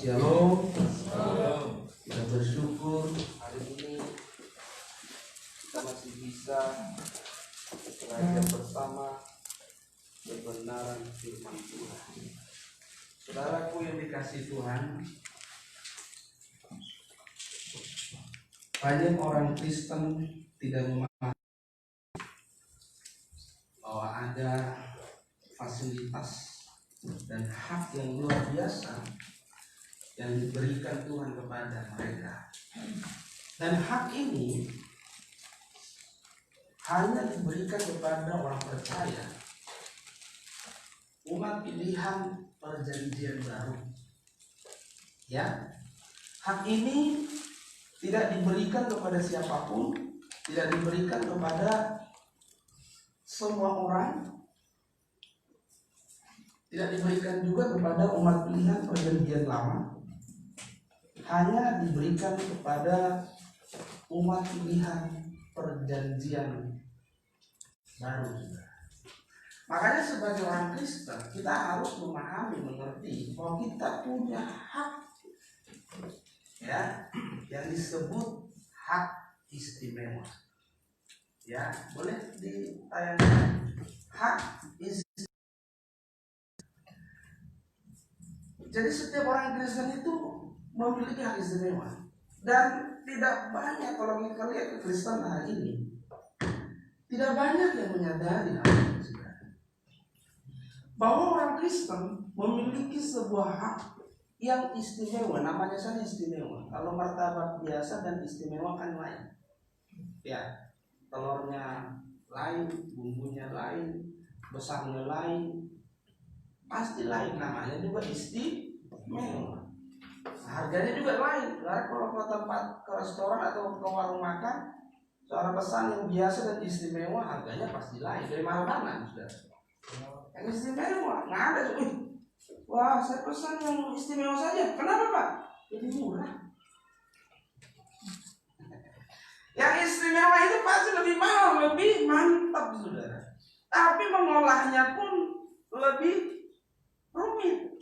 Shalom. Kita bersyukur hari ini kita masih bisa belajar bersama kebenaran firman Tuhan. Saudaraku yang dikasihi Tuhan, banyak orang Kristen tidak memahami bahwa ada fasilitas dan hak yang luar biasa yang diberikan Tuhan kepada mereka. Dan hak ini hanya diberikan kepada orang percaya, umat pilihan perjanjian baru. Ya, hak ini tidak diberikan kepada siapapun, tidak diberikan kepada semua orang, tidak diberikan juga kepada umat pilihan perjanjian lama, hanya diberikan kepada umat pilihan perjanjian baru. Makanya sebagai orang Kristen kita harus memahami, mengerti bahwa kita punya hak, ya, yang disebut hak istimewa. Ya, boleh ditayangkan hak istimewa. Jadi setiap orang Kristen itu memiliki hak istimewa, dan tidak banyak, kalau kita lihat Kristen hari ini, tidak banyak yang menyadari hal ini, bahwa orang Kristen memiliki sebuah hak yang istimewa. Namanya saja istimewa. Kalau martabak biasa dan istimewa kan lain. Ya, telurnya lain, bumbunya lain, besarnya lain, pasti lain. Namanya juga istimewa. Harganya juga lain. Karena kalau ke tempat, ke restoran atau ke warung makan, seorang pesan yang biasa dan istimewa, harganya pasti lain. Dari mana-mana sudah. Yang istimewa nggak ada. Wah, saya pesan yang istimewa saja. Kenapa, Pak? Lebih murah. Yang istimewa itu pasti lebih mahal, lebih mantap, saudara. Tapi mengolahnya pun lebih rumit.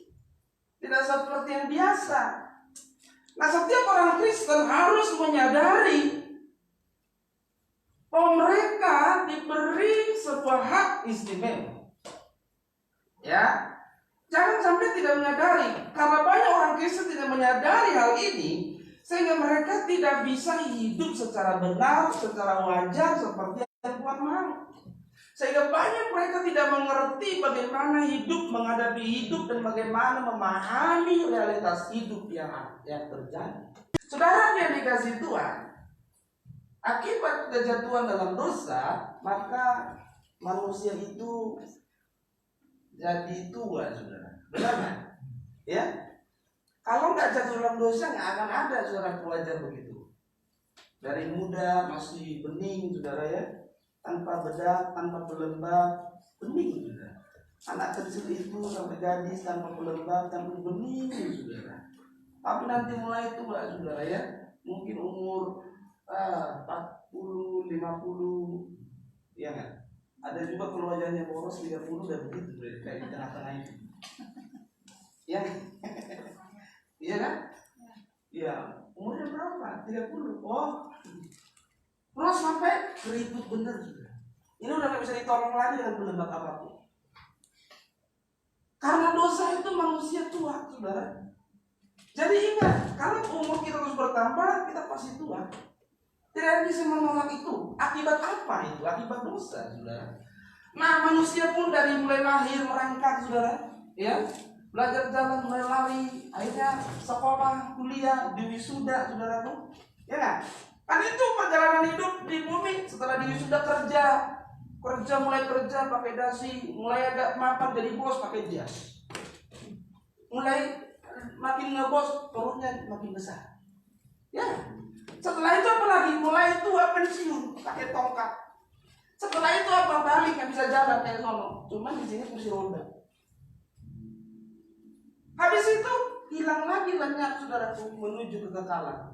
Tidak seperti yang biasa. Nah, setiap orang Kristen harus menyadari bahwa mereka diberi sebuah hak istimewa. Ya, jangan sampai tidak menyadari. Karena banyak orang Kristen tidak menyadari hal ini, sehingga mereka tidak bisa hidup secara benar, secara wajar seperti yang Tuhan mau. Sehingga banyak mereka tidak mengerti bagaimana hidup, menghadapi hidup, dan bagaimana memahami realitas hidup yang terjadi. Saudara yang dikasihi Tuhan, akibat kejatuhan dalam dosa, maka manusia itu jadi tua, saudara. Benar kan? Ya? Kalau nggak jatuh dalam dosa, nggak akan ada saudara wajar begitu. Dari muda masih bening, saudara, ya, tanpa bedak, tanpa pelembab, bening, saudara. Anak kecil itu sampai gadis tanpa pelembab, tanpa bening, saudara. Tapi nanti mulai tua, saudara, ya, mungkin umur 40, 50, ya kan? Ada juga kalau wajahnya boros 30 dan begitu, kayak di tengah-tengah itu. Ya, iya kan? Ya, umurnya berapa? 30. Oh, terus sampai keriput bener, saudara. Ini udah gak bisa ditolong lagi dengan pelembab apapun. Karena dosa itu manusia tua, saudara. Jadi ingat, kalau umur kita terus bertambah, kita pasti tua. Tidak bisa menolak itu. Akibat apa itu? Akibat dosa, saudara. Nah, manusia pun dari mulai lahir merangkak, saudara, ya, belajar jalan, mulai lari, akhirnya sekolah, kuliah, diwisuda, saudara tuh, ya kan? Kan itu perjalanan hidup di bumi. Setelah diwisuda mulai kerja pakai dasi, mulai agak mapan jadi bos pakai jas, mulai makin ngebos, perutnya makin besar. Ya. Setelah itu apa lagi? Mulai tua pensiun pakai tongkat. Setelah itu apa? Balik nggak bisa jalan kayak sono. Cuma di sini kursi roda. Habis itu hilang lagi lenyap, saudaraku, menuju kekekalan.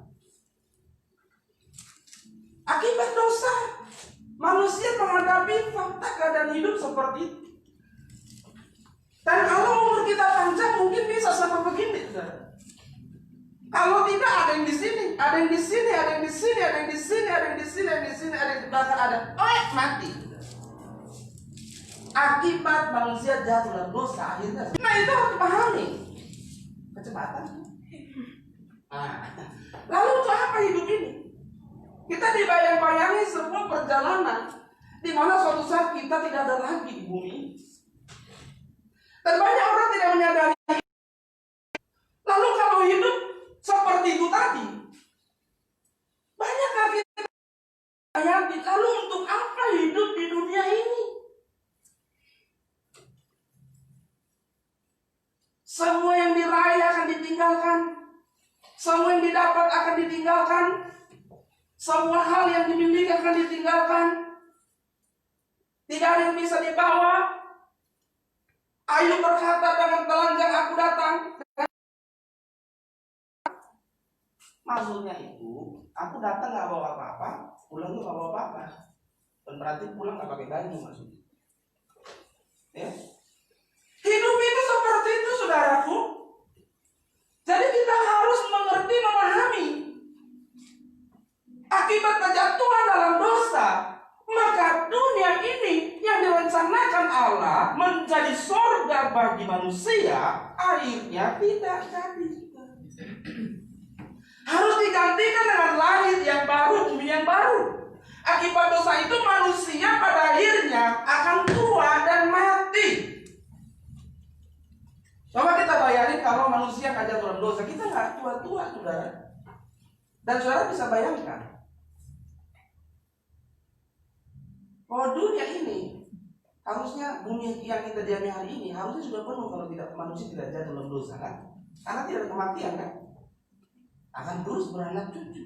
Akibat dosa, manusia menghadapi fakta keadaan hidup seperti itu. Dan kalau umur kita panjang mungkin bisa sampai begini, saudara. Kalau tidak, ada yang di sini, ada yang di sini, ada yang di sini, ada yang di sini, ada yang di sini, ada yang di sini, ada yang di belakang, ada, mati. Akibat manusia jatuh dalam dosa akhirnya. Nah, itu harus dipahami. Kecepatan. Nah, lalu untuk apa hidup ini? Kita dibayang-bayangi sebuah perjalanan di mana suatu saat kita tidak ada lagi di bumi. Dan banyak orang tidak menyadari. Lalu kalau hidup seperti itu tadi, banyak kita bayangkan, lalu untuk apa hidup di dunia ini? Semua yang diraih akan ditinggalkan. Semua yang didapat akan ditinggalkan. Semua hal yang dimiliki akan ditinggalkan. Tidak ada yang bisa dibawa. Ayub berkata, dengan telanjang aku datang. Maksudnya itu, aku datang gak bawa apa-apa, pulang tuh gak bawa apa-apa. Dan berarti pulang gak pakai baju maksudnya. Ya. Hidup itu seperti itu, saudaraku. Jadi kita harus mengerti, memahami. Akibat kejatuhan dalam dosa, maka dunia ini yang direncanakan Allah menjadi surga bagi manusia, akhirnya tidak jadi. Harus digantikan dengan langit yang baru, bumi yang baru. Akibat dosa itu manusia pada akhirnya akan tua dan mati. Coba kita bayangin kalau manusia nggak jatuh dalam dosa, kita nggak tua-tua, saudara. Dan saudara bisa bayangkan, bahwa dunia ini harusnya bumi yang kita diami hari ini harusnya sudah penuh kalau tidak manusia tidak jatuh dalam dosa, kan? Karena tidak ada kematian, kan? Akan terus beranak cucu.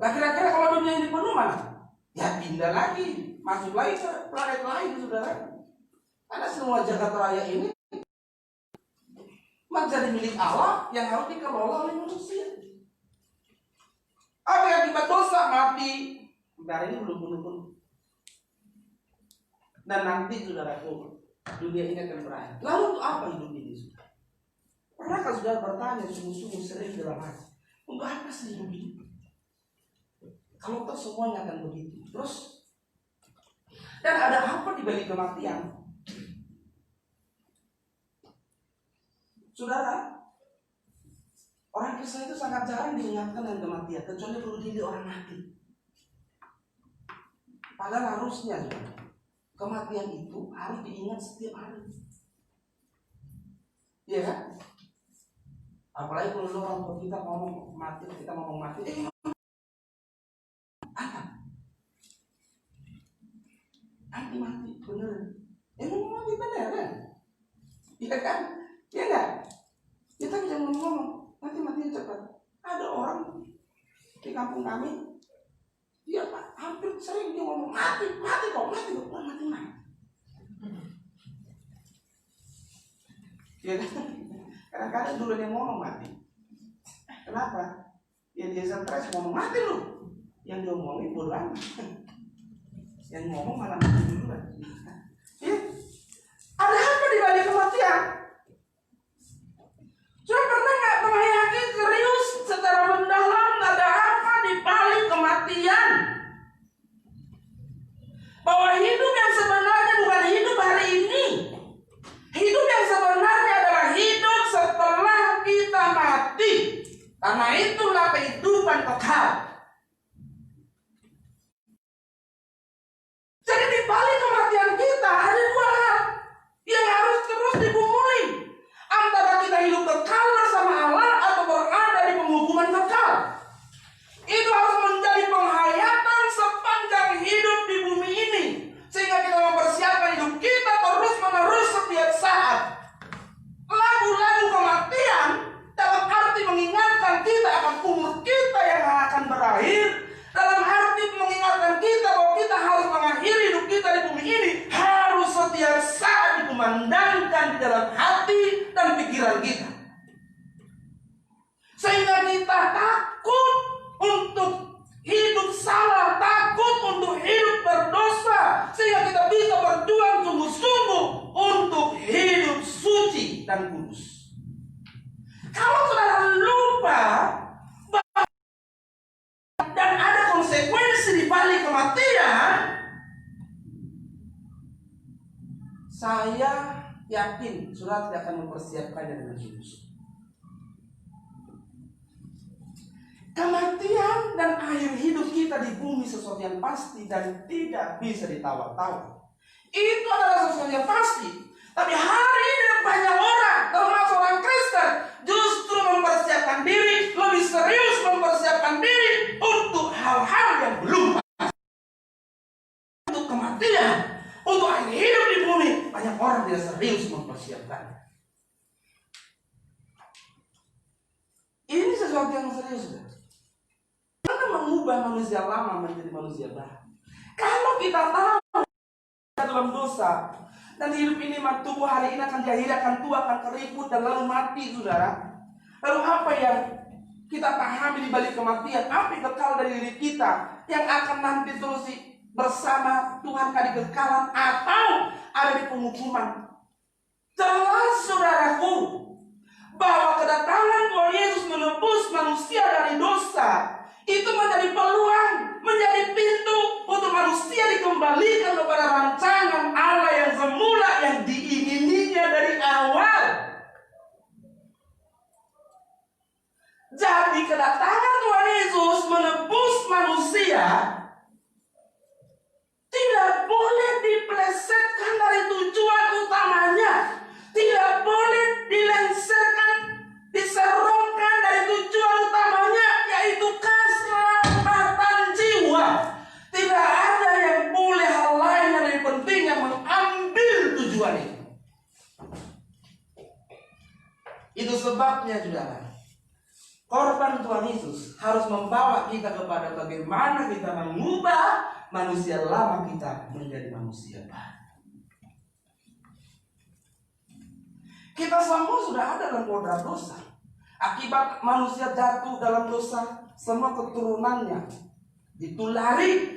Nah, kira-kira kalau dunia ini penuh mana? Ya pindah lagi, masuk lagi ke planet lain, saudara. Karena semua jagat raya ini menjadi milik Allah yang harus dikelola oleh manusia. Apa yang akibat dosa mati? Hari ini belum penuh. Dan nanti, saudaraku, dunia ini akan berakhir. Lalu untuk apa hidup ini? Pernahkah saudara bertanya sungguh-sungguh sering dalam hati, untuk apa sih hidup ini? Kalau toh semuanya akan begitu. Terus, dan ada apa di balik kematian? Saudara, orang Kristen itu sangat jarang diingatkan dengan kematian, kecuali perlu jadi orang mati. Padahal harusnya, saudara, kematian itu harus diingat setiap hari. Iya kan? Apalagi kalau orang tua kita ngomong mati, kita ngomong mati, mati, bener. Ngomong mati bener kan? Iya kan? Iya enggak? Kita bisa ngomong, mati cepat. Ada orang di kampung kami, dia hampir sering dia ngomong mati kok. Iya kan? Kadang-kadang dulu dia ngomong mati. Kenapa? Ya dia stres ngomong mati lu. Yang diomongin bodoh amat. Yang ngomong malah mati duluan. Ya. Ada apa di balik kematian? Coba pernah nggak menghayati serius secara mendalam ada apa di balik kematian? Bahwa hidup yang sebenarnya bukan hidup hari ini. Hidup yang sebenarnya adalah hidup setelah kita mati. Karena itulah kehidupan kekal. Jadi di balik kematian kita ada dua hal yang harus terus digumuli. Antara kita hidup kekal bersama Allah atau berada di penghukuman kekal. Itu harus menjadi penghayatan sepanjang hidup di bumi ini. Sehingga kita mempersiapkan hidup kita terus-menerus setiap saat. Lagu-lagu kematian dalam arti mengingatkan kita akan umur kita yang akan berakhir. Dalam arti mengingatkan kita bahwa kita harus mengakhiri hidup kita di bumi ini. Harus setiap saat dikumandangkan di dalam hati dan pikiran kita. Sehingga kita takut untuk hidup salah, takut untuk hidup berdosa. Sehingga kita bisa berjuang sungguh-sungguh untuk hidup suci dan kudus. Kalau sudah Saya yakin saudara tidak akan mempersiapkannya dengan tulus. Kematian dan akhir hidup kita di bumi sesuatu yang pasti dan tidak bisa ditawar-tawar. Itu adalah sesuatu yang pasti. Tapi hari ini banyak orang, termasuk orang Kristen, justru mempersiapkan diri, lebih serius mempersiapkan diri untuk hal-hal yang belum pasti. Untuk kematian, untuk akhir hidup di bumi, banyak orang tidak serius mempersiapkannya. Ini sesuatu yang serius. Mengubah manusia lama menjadi manusia baru. Kalau kita tahu dalam dosa dan hidup ini tubuh hari ini akan diakhiri, akan tua, akan keriput dan lalu mati, saudara. Lalu apa yang kita pahami di balik kematian? Apa yang kekal dari diri kita yang akan nanti terus bersama Tuhan di kekekalan atau ada di penghukuman? Jelas, saudaraku, bahwa kedatangan Tuhan Yesus menebus manusia dari dosa itu menjadi peluang, menjadi pintu untuk manusia dikembalikan kepada rancangan Allah yang semula yang diingininya dari awal. Jadi kedatangan Tuhan Yesus menebus manusia tidak boleh dipelesetkan dari tujuan utamanya, tidak boleh dilengsarkan, diserongkan dari tujuan utamanya, yaitu keselamatan jiwa. Tidak ada yang boleh hal lain yang lebih penting yang mengambil tujuan itu. Itu sebabnya, saudara, korban Tuhan Yesus harus membawa kita kepada bagaimana kita mengubah manusia lama kita menjadi manusia baru. Kita semua sudah ada dalam kodrat dosa. Akibat manusia jatuh dalam dosa, semua keturunannya ditulari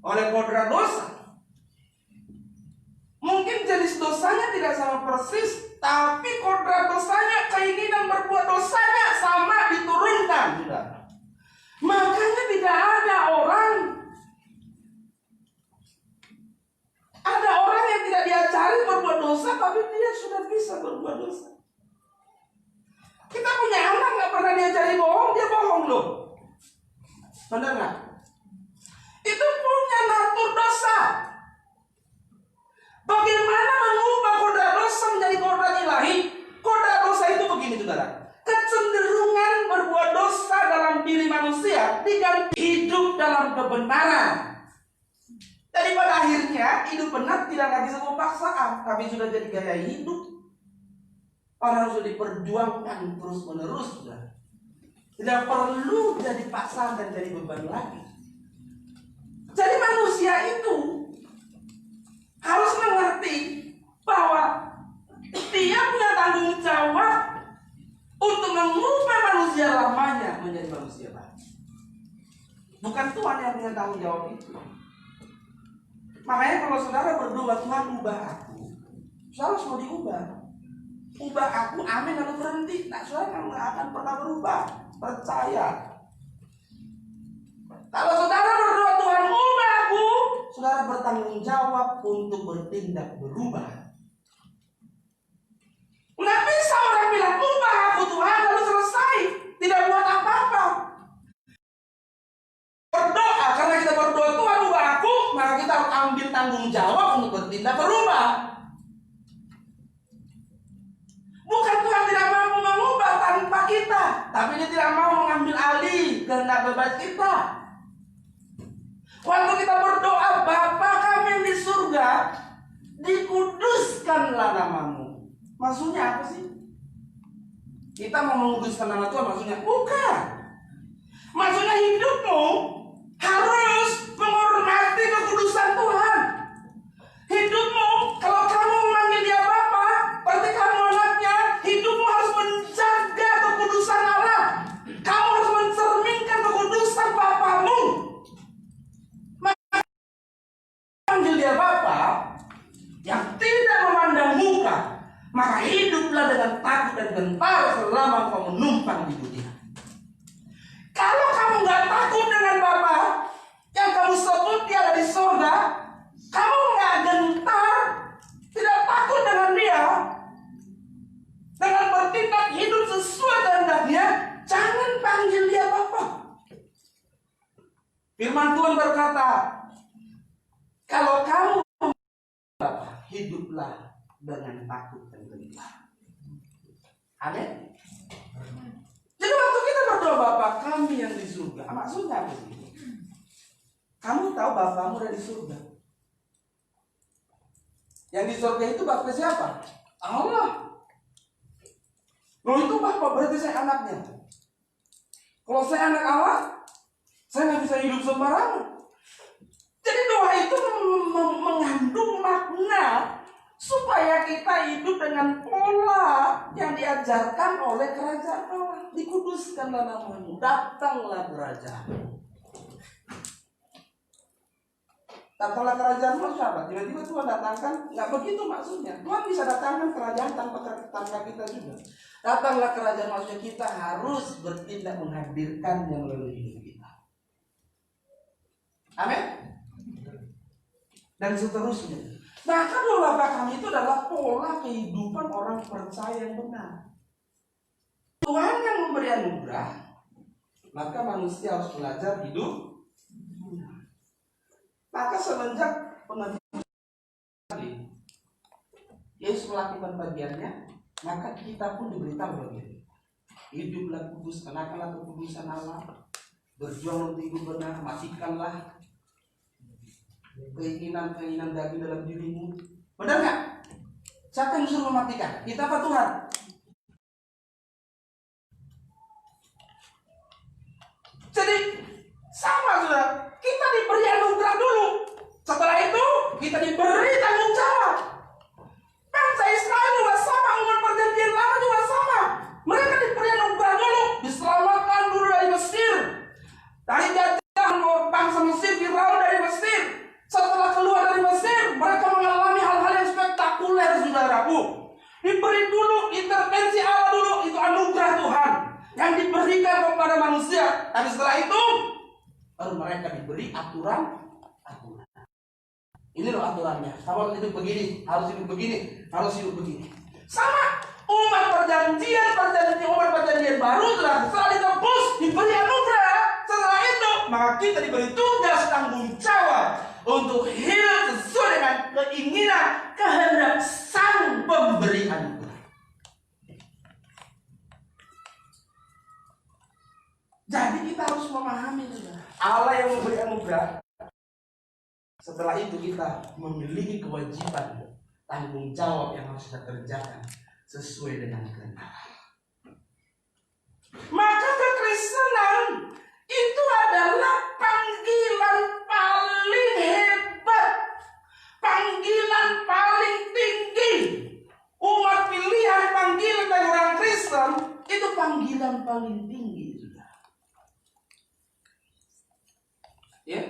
oleh kodrat dosa. Mungkin jenis dosanya tidak sama persis, tapi kodrat dosanya, keinginan berbuat dosanya sama diturunkan, saudara. Makanya tidak ada orang yang tidak diajari berbuat dosa, tapi dia sudah bisa berbuat dosa. Kita punya anak nggak pernah diajari bohong, dia bohong loh. Benar nggak? Itu punya natur dosa. Bagaimana mengubah kodrat dosa menjadi kodrat ilahi? Kodrat dosa itu begini, saudara. Kecenderungan berbuat dosa dalam diri manusia diganti hidup dalam kebenaran. Jadi pada akhirnya hidup benar tidak lagi sebuah paksaan, tapi sudah jadi gaya hidup. Orang sudah diperjuangkan terus menerus, saudara. Tidak perlu jadi paksaan dan jadi beban lagi. Jadi manusia itu harus mengerti bahwa dia punya tanggung jawab untuk mengubah manusia lamanya menjadi manusia baru. Bukan Tuhan yang punya tanggung jawab itu. Makanya kalau saudara berdoa, Tuhan ubah aku, saudara harus mau diubah. Ubah aku, amin, lalu berhenti. Nah, saudara nggak akan pernah berubah. Percaya. Kalau saudara berdoa, Tuhan ubah aku, saudara bertanggung jawab untuk bertindak berubah. Nggak bisa orang bilang ubah aku Tuhan lalu selesai, tidak buat apa-apa. Berdoa, karena kita berdoa Tuhan ubah aku, maka kita harus ambil tanggung jawab untuk bertindak berubah. Bukan Tuhan tidak mampu mengubah tanpa kita, tapi Dia tidak mau mengambil alih kehendak bebas kita. Waktu kita berdoa, Bapa kami yang di surga, dikuduskanlah namamu. Maksudnya apa sih? Kita mau menguduskan nama Tuhan, maksudnya bukan. Maksudnya hidupmu harus menghormati kekudusan Tuhan. Hidupmu, kalau kamu memanggil Dia Bapa, berarti kamu anaknya. Hidupmu harus menjaga kekudusan Allah. Kamu harus mencerminkan kekudusan Bapamu. Manggil Dia Bapa yang tidak memandang muka, maka hiduplah dengan takut dan gentar selama kau menumpang di dunia. Kalau kamu nggak takut dengan Bapa yang kamu sebut Dia ada di surga, kamu nggak gentar, Firman Tuhan berkata, kalau kamu hiduplah dengan takut dan gentar. Amin. Jadi waktu kita berdoa, Bapa kami yang di surga, maksudnya apa sih? Kamu tahu Bapamu ada di surga. Yang di surga itu Bapak siapa? Allah. Loh, itu Bapak berarti saya anaknya. Kalau saya anak Allah, saya nggak bisa hidup sembarangan. Jadi doa itu mengandung makna supaya kita hidup dengan pola yang diajarkan oleh kerajaan Allah. Dikuduskanlah namamu, datanglah kerajaan. Datanglah kerajaan siapa? Tiba-tiba Tuhan datangkan, nggak begitu maksudnya. Tuhan bisa datangkan kerajaan tanpa kita juga. Datanglah kerajaan maksudnya kita harus bertindak menghadirkan yang melalui hidup kita. Amin. Dan seterusnya. Maka doa Bapa kami itu adalah pola kehidupan orang percaya yang benar. Tuhan yang memberi anugerah, maka manusia harus belajar hidup. Maka semenjak pengajian Yesus melakukan bagiannya, maka kita pun diberitahu bagian. Hiduplah kudus, kenakanlah kekudusan Allah, berjuang untuk hidup benar, matikanlah keinginan daging dalam dirimu. Benar nggak? Siapa yang suruh mematikan? Kita apa Tuhan? Jadi sama sudah. Kita diberi anugerah dulu. Setelah itu kita diberi tanggung jawab. Bangsa Israel juga sama, umat perjanjian lama juga sama. Mereka diberi anugerah dulu, diselamatkan dulu dari Mesir, dari jajahan bangsa Mesir, Firaun dari Mesir. Setelah keluar dari Mesir, mereka mengalami hal-hal yang spektakuler, saudaraku. Diberi dulu intervensi Allah dulu, itu anugerah Tuhan yang diberikan kepada manusia. Tapi setelah itu baru mereka diberi aturan. Ini loh aturannya. Kamu hidup begini, harus hidup begini, harus hidup begini. Sama umat perjanjian baru setelah ditebus diberi anugerah. Setelah itu maka kita diberi tugas tanggung jawab untuk hidup sesuai dengan keinginan kehendak Sang Pemberi anugerah. Jadi kita harus memahami juga Allah yang memberi anugerah. Setelah itu kita memiliki kewajiban tanggung jawab yang harus kita kerjakan sesuai dengan kehendak. Maka kekristenan itu adalah panggilan paling hebat, panggilan paling tinggi. Umat pilihan panggilan bagi orang Kristen itu panggilan paling tinggi juga. Ya.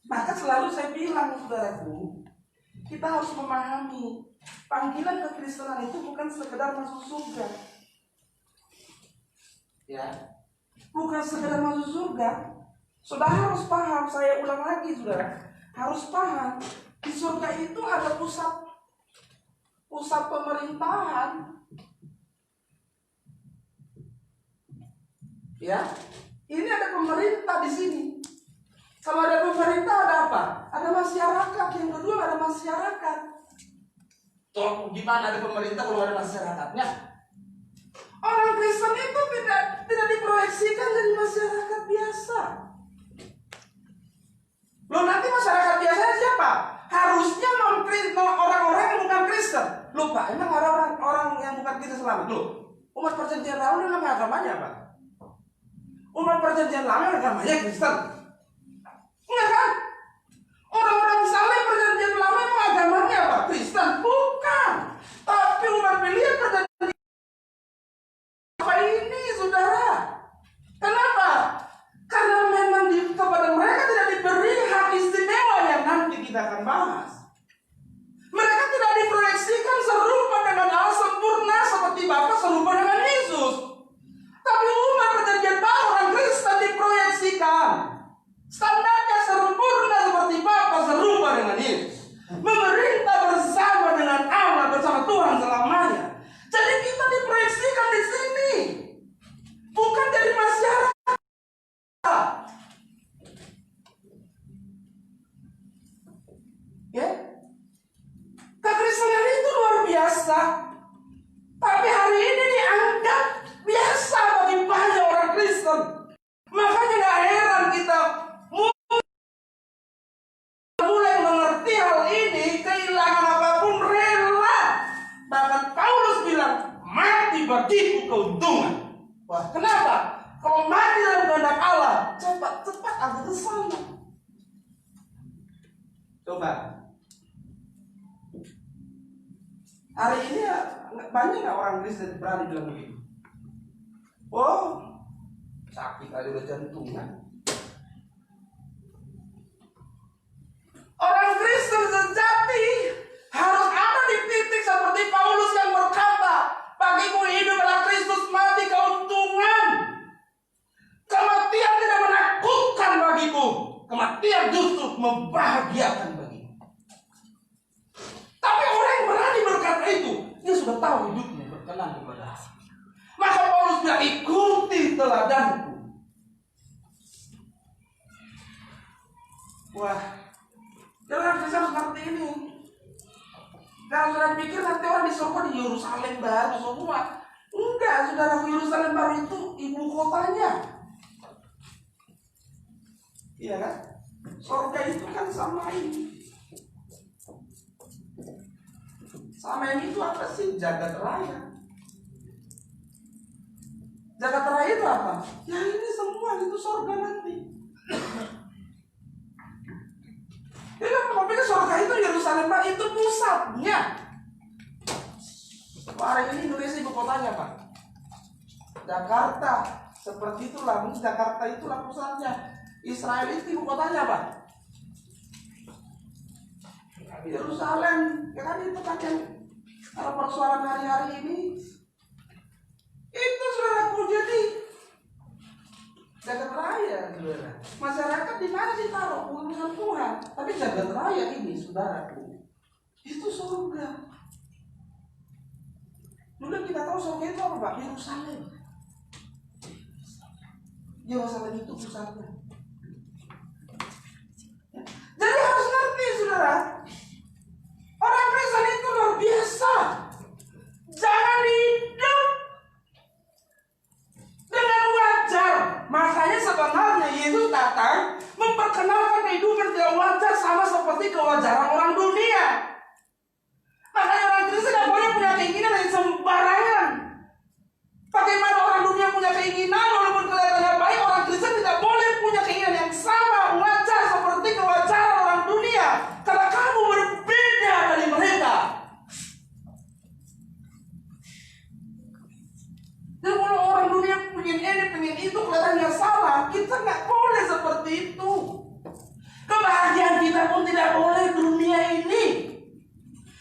Maka selalu saya bilang, saudaraku, kita harus memahami panggilan kekristenan itu bukan sekedar masuk surga. Ya, bukan sekedar masuk surga. Saudara harus paham, saya ulang lagi saudara, harus paham di surga itu ada pusat pemerintahan. Ya, ini ada pemerintah di sini. Kalau ada pemerintah ada apa? Ada masyarakat. Yang kedua ada masyarakat. Toh gimana ada pemerintah kalau ada masyarakatnya? Orang Kristen itu tidak diproyeksikan jadi masyarakat biasa. Loh, nanti masyarakat biasanya siapa? Harusnya orang-orang yang bukan Kristen. Loh Pak, emang orang yang bukan Kristen selamat? Loh, umat perjanjian lama memang agamanya apa? Umat perjanjian lama agamanya Kristen. Enggak kan? Orang-orang saleh perjanjian lama itu agamanya apa? Kristen? Bukan. Tapi umat pilihan perjanjian apa ini, saudara? Kenapa? Karena memang kepada mereka tidak diberi hak istimewa yang nanti kita akan bahas. Mereka tidak diproyeksikan serupa dengan Allah sempurna seperti Bapa serupa dengan Yesus. Tapi umat perjanjian baru orang Kristen diproyeksikan standarnya sempurna seperti Bapa serupa dengan Yesus, memerintah bersama dengan Allah, bersama Tuhan selamanya. Jadi kita diproyeksikan di sini, bukan dari masyarakat. bagiku keuntungan. Wah, kenapa? Kalau mati dalam kehendak Allah, cepat-cepat aku ke sana. Coba. Hari ini ya, banyak nggak orang Kristen berani bilang begitu? Oh, sakit aja udah jantungan. Orang Kristen sejati harus ada di titik seperti Paulus yang berkata, bagiku hidup adalah Kristus, mati keuntungan. Kematian tidak menakutkan bagiku, kematian justru membahagiakan bagiku. Tapi orang yang berani berkata itu, dia sudah tahu hidupnya berkenan kepada Allah. Maka Paulus bilang, ikuti teladanku. Wah, jangan bisa seperti ini. Jangan sudah pikir nanti orang di surga di Yerusalem baru semua. Enggak, saudara, Yerusalem baru itu ibu kotanya. Iya kan? Surga itu kan sama ini. Sama ini itu apa sih? Jagat raya. Jagat raya itu apa? Ya ini semua itu surga nanti. Jadi kalau pikir surga itu Yerusalem Pak, itu pusatnya. Hari ini Indonesia ibu kotanya Pak. Jakarta, seperti itulah. Mungkin Jakarta itulah pusatnya. Israel itu ibu kotanya Pak. Yerusalem, ya kan itu kan yang kalau persoalan hari-hari ini itu saudaraku, jadi jagat raya saudara. Masyarakat di mana sih taruh urusan Tuhan? Tapi jagat raya ini saudaraku, itu surga. Dulu kita tahu surga itu apa Pak? Yerusalem. Yerusalem itu pusatnya. Jadi harus ngerti saudara, orang Kristen itu luar biasa. Jangan hidup dengan wajar. Makanya sebenarnya Yesus datang memperkenalkan kehidupan tidak wajar sama seperti kewajaran orang dunia. Makanya orang Kristen tidak boleh punya keinginan yang sembarangan. Bagaimana orang dunia punya keinginan walaupun kelihatannya baik, orang Kristen tidak boleh punya keinginan yang sama wajar seperti kewajaran orang dunia. Karena kamu berbeda dari mereka. Dan kalau orang dunia pengen ini, pengen itu, kelihatannya salah, kita nggak boleh seperti itu. Kebahagiaan kita pun tidak boleh dunia ini.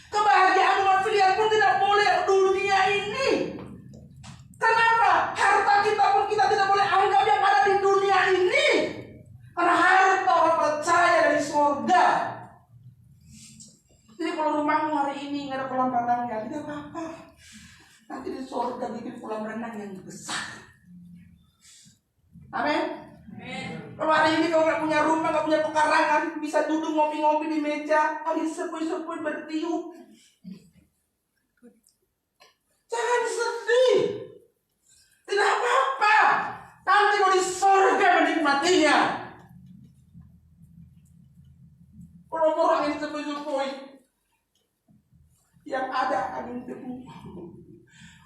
Kebahagiaan umat pilihan pun tidak boleh dunia ini. Kenapa? Harta kita pun kita tidak boleh anggap yang ada di dunia ini. Karena harta orang percaya dari surga. Jadi kalau rumahmu hari ini nggak ada kolam renangnya, tidak apa-apa. Nanti di surga bikin kolam renang yang besar. Amin. Kalau hari ini kau nggak punya rumah, nggak punya pekarangan, bisa duduk ngopi-ngopi di meja, angin sepoi-sepoi bertiup. Jangan sedih. Tidak apa-apa. Nanti kau di surga menikmatinya. Orang-orang angin sepoi-sepoi, yang ada angin debu.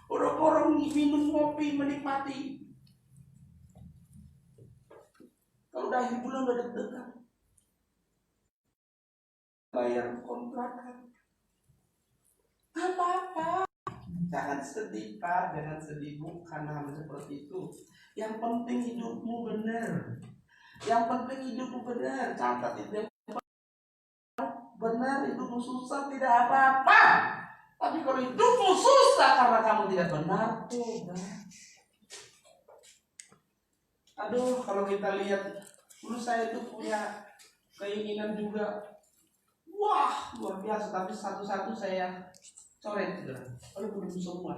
Orang-orang minum kopi menikmati. Kalau udah akhir bulan udah deg-degan, bayar kontrakan. Apa-apa. Jangan sedih Pak, jangan sedih, bukan hal seperti itu. Yang penting hidupmu benar. Yang penting hidupmu benar. Catat itu. Benar, hidupmu susah tidak apa-apa. Tapi kalau hidupmu susah karena kamu tidak benar, aduh, kalau kita lihat, dulu saya itu punya keinginan juga, wah luar biasa. Tapi satu-satu saya coret sudah. Kalau belum semua,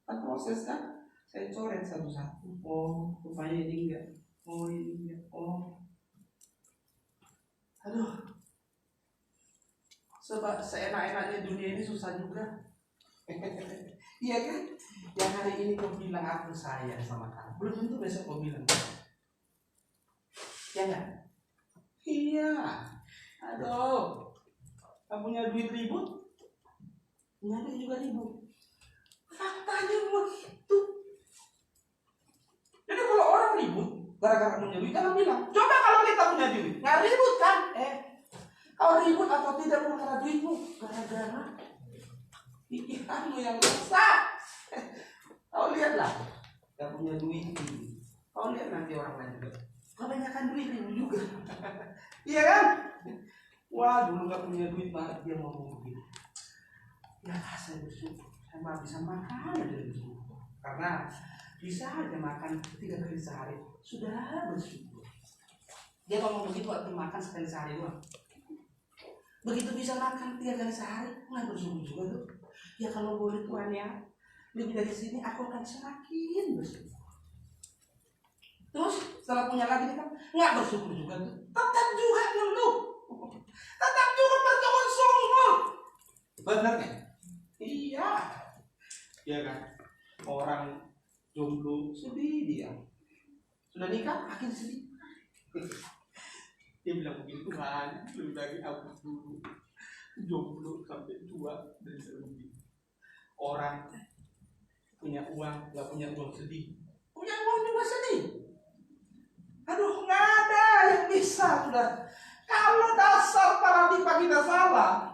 kan proses kan, saya coret satu-satu. Oh, rupanya ini enggak. Oh, ini enggak. Oh, aduh. Sebab seenak-enaknya dunia ini susah juga. Iya kan? Yang hari ini kau bilang aku sayang sama kamu, belum tentu besok kau bilang. Ya enggak? Iya. Aduh. Kamu punya duit ribut? Punya duit juga ribut. Faktanya begitu. Jadi kalau orang ribut gara-gara punya duit, jangan bilang, coba kalau kita punya duit, nggak ribut kan? Kau ribut atau tidak bukan karena duitmu, gara-gara pikiranmu yang rusak. Kau lihatlah, yang punya duit ini. Kau lihat nanti orang lain juga. Kebanyakan duit ribut juga. Iya kan? Wah, dulu nggak punya duit banget dia mau begitu. Ya saya bersyukur, saya malah bisa makan aja bersyukur. Karena bisa aja makan 3 kali sehari, sudah bersyukur. Dia ngomong begitu waktu makan sekali sehari doang. Begitu bisa makan 3 kali sehari, nggak bersyukur juga tuh. Ya kalau boleh Tuhan ya, lebih dari sini aku akan semakin bersyukur. Terus setelah punya lagi kan nggak bersyukur juga tuh. Tetap juga dulu, tetap juga bersungguh-sungguh. Benar kan? Iya. Iya kan? Orang jomblo sedih dia. Sudah nikah makin sedih. Dia bilang begitu kan, lebih lagi aku dulu jomblo sampai tua dan sedih. Orang punya uang, nggak punya uang sedih. Punya uang juga sedih. Aduh, nggak ada yang bisa sudah. Kalau dasar paradigma kita salah,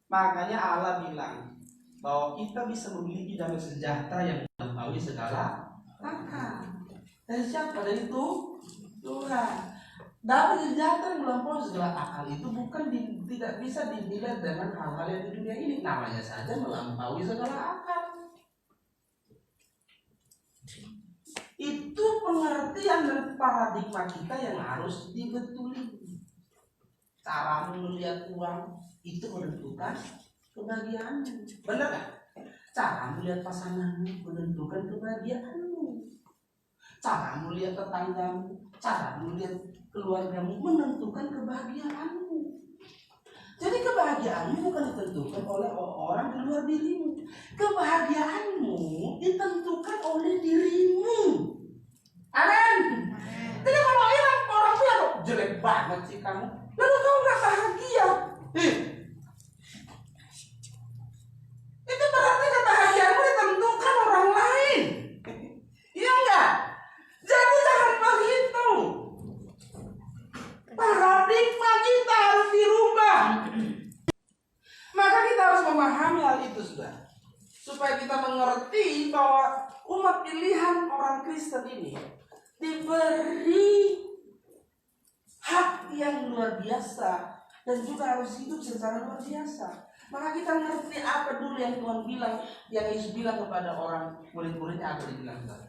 makanya Allah bilang bahwa kita bisa memiliki damai sejahtera yang melampaui segala akal. Dari siapa? Dari itu Tuhan. Damai sejahtera yang melampaui segala akal itu bukan tidak bisa dinilai dengan hal-hal yang di dunia ini. Namanya saja melampaui segala akal. Itu pengertian dan paradigma kita yang harus dibetulin. Cara melihat uang itu menentukan kebahagiaanmu. Benar kan? Cara melihat pasanganmu menentukan kebahagiaanmu. Cara melihat tetanggamu, cara melihat keluargamu menentukan kebahagiaanmu. Jadi kebahagiaanmu bukan ditentukan oleh orang di luar dirimu. Kebahagiaanmu ditentukan oleh dirimu. Amin. Jadi kalau orang bilang jelek banget sih kamu, lalu kau nggak bahagia, itu berarti kebahagiaanmu ditentukan orang lain. Iya enggak? Jadi jangan begitu. Paradigma kita harus dirubah. Maka kita harus memahami hal itu sudah, supaya kita mengerti bahwa umat pilihan orang Kristen ini diberi hak yang luar biasa dan juga harus hidup secara luar biasa. Maka kita ngerti apa dulu yang Tuhan bilang, yang Yesus bilang kepada orang murid-muridnya. Apa dia bilang kepada?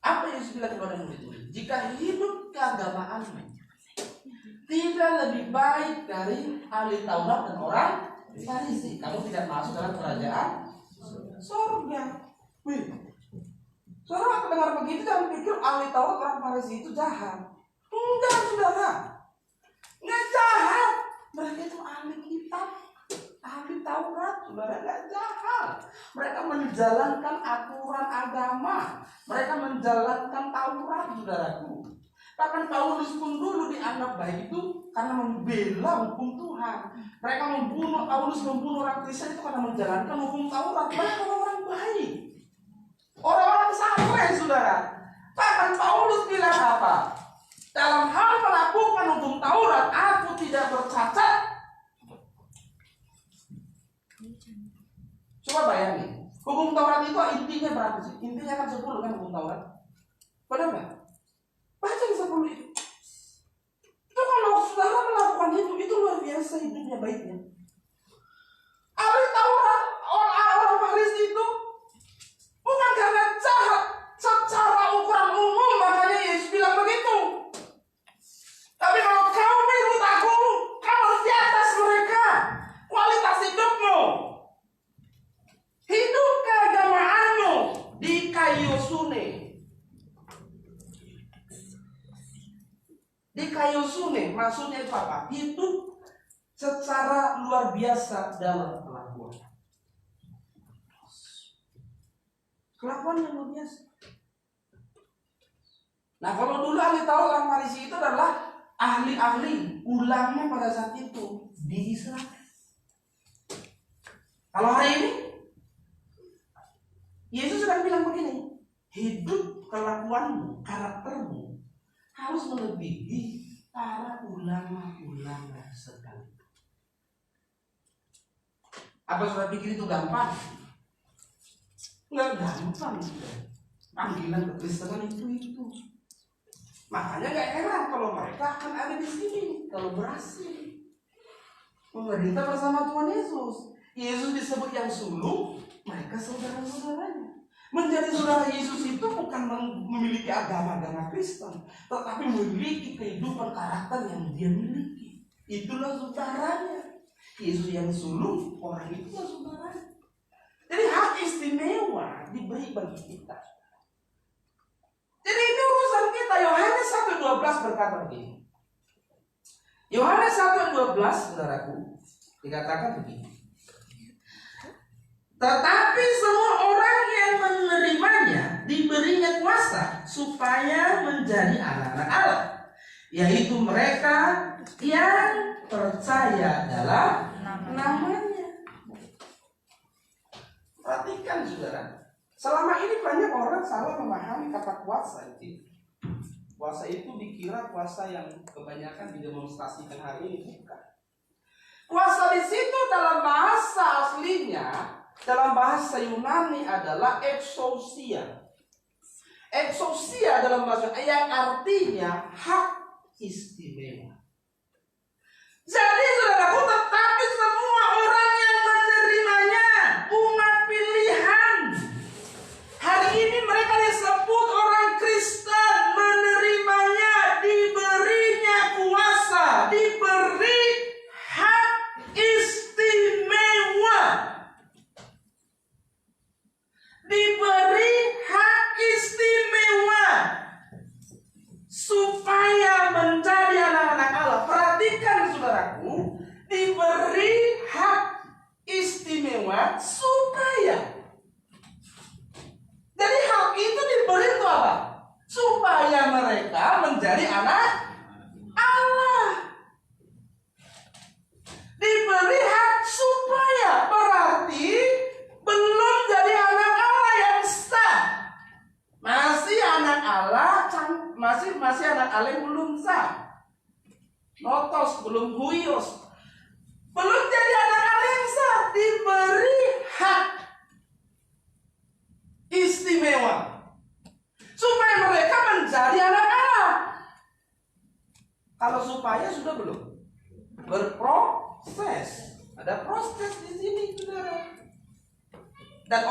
Apa Yesus bilang kepada murid-murid? Jika hidup keagamaanmu tidak lebih baik dari ahli Taurat dan orang Farisi, kamu tidak masuk dalam kerajaan surga. Wih, saudara dengar begitu jangan pikir ahli Taurat orang Farisi itu jahat. Enggak, saudara, nggak jahat. Mereka itu ahli kitab, ahli Taurat, saudara, nggak jahat. Mereka menjalankan aturan agama, mereka menjalankan Taurat, saudaraku. Bahkan Paulus pun dulu dianggap baik itu karena membela hukum Tuhan. Mereka Paulus membunuh orang Kristen itu karena menjalankan hukum Taurat. Mereka orang baik, orang-orang saleh, saudara. Bahkan Paulus bilang apa? Dalam hal melakukan hukum Taurat, aku tidak bercacat. Coba bayangin, hukum Taurat itu intinya berapa sih? Intinya kan 10 kan hukum Taurat. Benar nggak? Baca 10 itu. Itu kalau saudara melakukan itu luar biasa hidupnya baiknya. Ahli Taurat, orang Farisi itu bukan karena jahat secara ukuran umum, makanya Yesus bilang begitu. Tapi kalau kau mengikut aku, kau harus di atas mereka. Kualitas hidupmu, hidup keagamaanmu dikayosune. Dikayosune maksudnya itu apa? Hidup secara luar biasa dalam kelakuan. Kelakuan yang luar biasa. Nah, kalau dulu ahli Taurat orang Farisi itu adalah ahli-ahli ulama pada saat itu di Israel. Kalau hari ini Yesus sudah bilang begini, hidup kelakuanmu, karaktermu harus melebihi para ulama-ulama sekalipun. Apa sudah pikir itu gampang? Enggak gampang. Panggilan kekristenan itu. Makanya gak heran kalau mereka akan ada di sini kalau berhasil memerintah bersama Tuhan Yesus. Yesus disebut yang sulung, mereka saudara-saudaranya. Menjadi saudara Yesus itu bukan memiliki agama Kristen, tetapi memiliki kehidupan karakter yang dia miliki. Itulah saudaranya. Yesus yang sulung, orang itu saudaranya. Jadi hak istimewa diberi bagi kita. Jadi ini urusan kita. Yohanes 1:12 berkata begini. Yohanes 1:12, saudaraku, dikatakan begini. Tetapi semua orang yang menerimanya diberinya kuasa supaya menjadi anak-anak Allah, yaitu mereka yang percaya dalam namanya. Perhatikan saudara, selama ini banyak orang salah memahami kata kuasa itu. Kuasa itu dikira kuasa yang kebanyakan didemonstrasikan hari ini, bukan. Kuasa di situ dalam bahasa aslinya, dalam bahasa Yunani adalah exousia. Exousia dalam bahasa yang artinya hak istimewa. Jadi saudaraku, tetapi semua orang yang menerimanya, umat pilihan. Hari ini mereka disebut orang Kristen, menerimanya, diberinya kuasa, diberi hak istimewa. Diberi hak istimewa supaya menjadi anak-anak Allah. Perhatikan saudaraku, diberi hak istimewa supaya. Jadi hak itu diberi untuk apa? Supaya mereka menjadi anak Allah. Diberi hak supaya, berarti belum jadi anak Allah yang sah. Masih anak Allah, masih anak Allah yang belum sah. Notos, belum huios. Belum jadi anak Allah yang sah. Diberi hak istimewa supaya mereka menjadi anak Allah. Kalau supaya sudah belum? Berproses. Ada proses di sini, saudara. Dan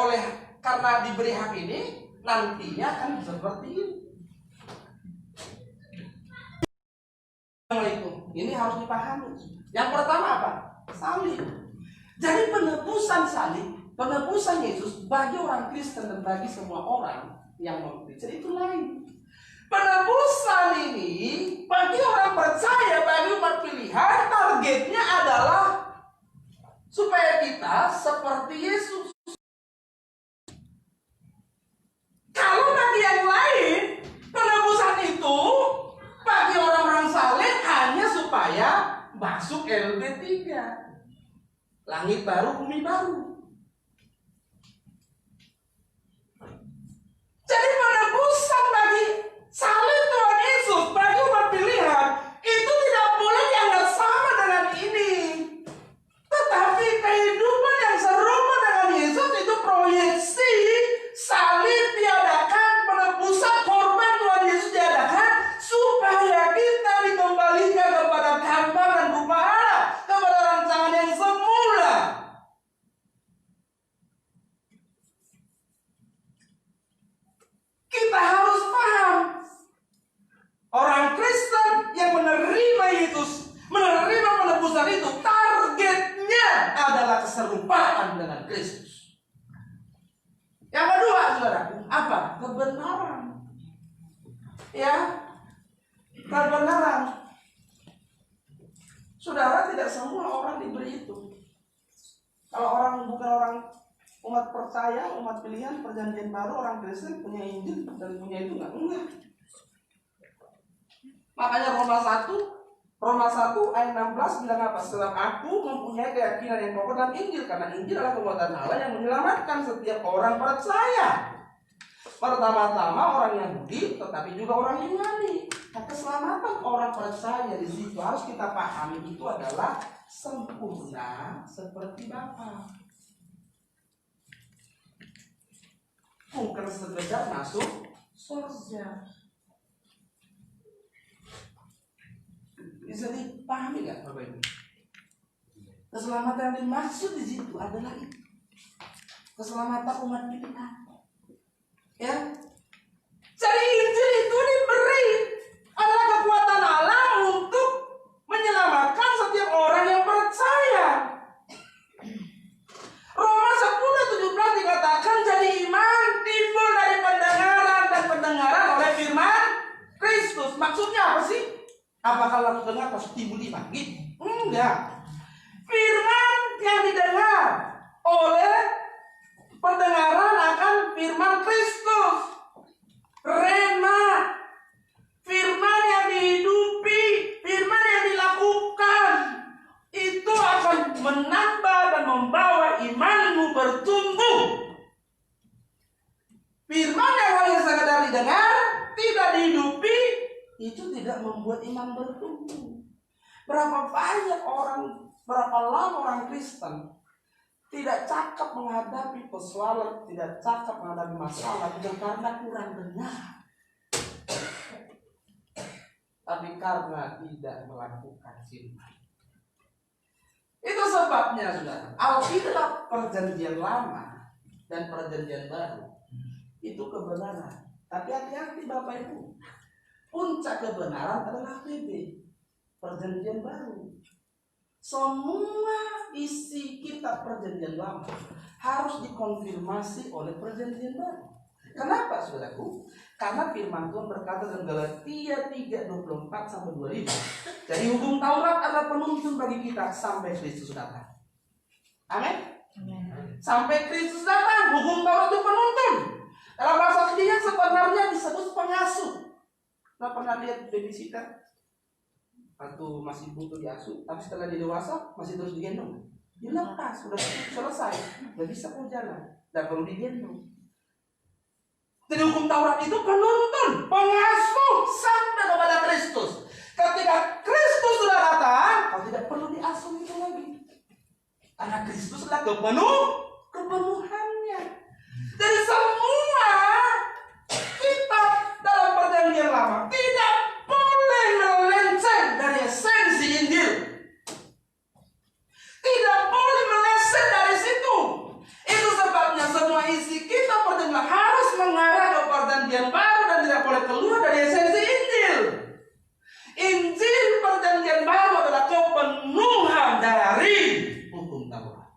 karena diberi hak ini, nantinya akan seperti ini. Ini harus dipahami. Yang pertama apa? Salib. Jadi penebusan salib, penebusan Yesus bagi orang Kristen dan bagi semua orang yang non-Kristen itu lain. Penebusan ini bagi orang percaya, bagi umat pilihan, targetnya adalah supaya kita seperti Yesus. Kalau bagi yang lain, penebusan itu bagi orang-orang saleh hanya supaya masuk LB3, langit baru, bumi baru. Jadi penebusan bagi salib Tuhan Yesus, bagi umat pilihan, itu tidak boleh dianggap sama dengan ini. Tetapi kehidupan yang serupa dengan Yesus itu proyeksi salib diadakan, penebusan korban Tuhan Yesus diadakan supaya kita dikembalikan kepada gambaran rupa Allah, kepada rancangan yang semula. Kita harus paham, orang Kristen yang menerima Yesus, menerima penebusan itu, targetnya adalah keserupaan dengan Kristus. Yang kedua, saudaraku, apa? Kebenaran. Ya, kebenaran. Saudara, tidak semua orang diberi itu. Kalau orang bukan orang umat percaya, umat pilihan, perjanjian baru, orang Kristen punya Injil dan punya itu enggak. Makanya Roma 1 Roma 1 ayat 16 bilang apa? Sebab aku mempunyai keyakinan yang kokoh dalam Injil, karena Injil adalah kekuatan Allah yang menyelamatkan setiap orang percaya. Pertama-tama orang Yahudi, tetapi juga orang Yunani. Nah, keselamatan orang percaya di situ harus kita pahami itu adalah sempurna seperti Bapa. Bukan sekedar masuk surga. Bisa dipahami nggak Bapak Ibu? Keselamatan yang dimaksud di situ adalah itu. Keselamatan umat kita. Ya. Jadi Injil itu diberi adalah kekuatan Allah untuk menyelamatkan setiap orang yang percaya. Roma 10:17 dikatakan jadi iman timbul dari pendengaran dan pendengaran oleh firman Kristus. Maksudnya apa sih? Apakah lalu dengar pasti timbul iman? Gitu? Enggak. Firman yang didengar oleh pendengaran akan firman Kristus, rema, firman yang dihidupi, firman yang dilakukan, itu akan menambah dan membawa imanmu bertumbuh. Firman yang hanya sekadar didengar, tidak dihidupi, itu tidak membuat iman bertumbuh. Berapa lama orang Kristen tidak cakap menghadapi persoalan, tidak cakap menghadapi masalah, bukan karena kurang dengar, tapi karena tidak melakukan firman. Itu sebabnya, saudara, Alkitab perjanjian lama dan perjanjian baru itu kebenaran. Tapi hati-hati Bapak Ibu, puncak kebenaran adalah PB, perjanjian baru. Semua isi kitab perjanjian lama harus dikonfirmasi oleh perjanjian baru. Kenapa saudaraku? Karena firman Tuhan berkata dalam Galatia 3:24-25, jadi hukum Taurat adalah penuntun bagi kita sampai Kristus datang. Amin. Sampai Kristus datang, hukum Taurat itu penuntun. Dalam bahasa aslinya sebenarnya disebut pengasuh. Nah, pernah lihat babysitter? Atau masih butuh diasuh, tapi setelah dia dewasa masih terus digendong. Dilepas, sudah selesai, nggak bisa pun jalan, nggak perlu digendong. Jadi hukum Taurat itu penuntun, pengasuh sampai kepada Kristus. Ketika Kristus sudah datang, kau tidak perlu diasuh itu lagi, karena Kristus adalah kepenuhannya. Jadi semua kitab dalam perjanjian lama tidak boleh melenceng dari esensi Injil. Tidak boleh meleset dari situ. Itu sebabnya semua isi kitab perjanjian harus mengarah ke perjanjian baru dan tidak boleh keluar dari esensi Injil. Injil perjanjian baru adalah kepenuhan dari hukum Taurat.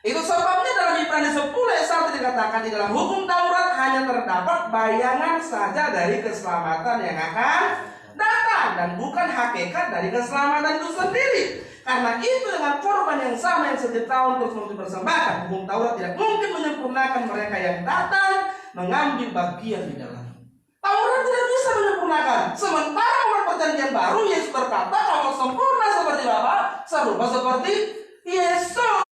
Itu sebabnya dalam Ibrani 10:1 dikatakan di dalam hukum Taurat hanya terdapat bayangan saja dari keselamatan yang akan datang dan bukan hakikat dari keselamatan itu sendiri. Karena itu dengan korban yang sama yang setiap tahun terus dipersembahkan, hukum Taurat tidak mungkin menyempurnakan mereka yang datang mengambil bagian di dalam. Taurat tidak bisa menyempurnakan. Sementara umat perjanjian baru Yesus berkata, kamu sempurna seperti Bapa, serupa seperti Yesus.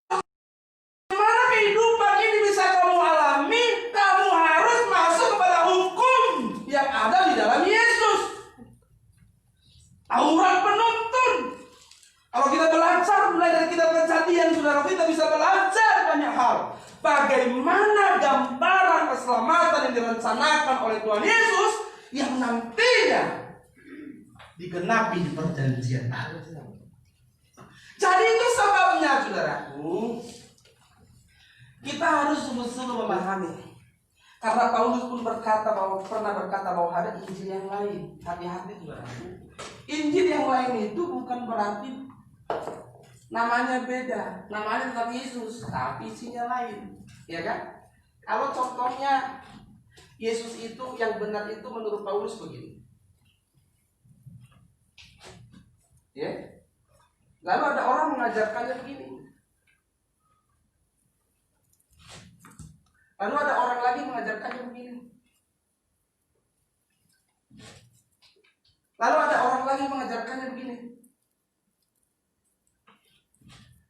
Gimana kehidupan ini bisa kamu alami? Kamu harus masuk kepada hukum yang ada di dalam Yesus. Taurat penuntun. Kalau kita belajar mulai dari kitab Kejadian, saudara, kita bisa belajar banyak hal. Bagaimana gambaran keselamatan yang direncanakan oleh Tuhan Yesus yang nantinya digenapi di perjanjian baru. Jadi itu sebabnya, saudaraku, kita harus sungguh-sungguh memahami. Karena Paulus pun pernah berkata bahwa ada Injil yang lain. Hati-hati, saudaraku. Injil yang lain itu bukan berarti namanya beda, namanya tetap Yesus, tapi isinya lain, ya kan? Kalau contohnya Yesus itu yang benar itu menurut Paulus begini, ya. Lalu ada orang mengajarkannya begini, lalu ada orang lagi mengajarkannya begini, Lalu ada orang lagi mengajarkannya begini.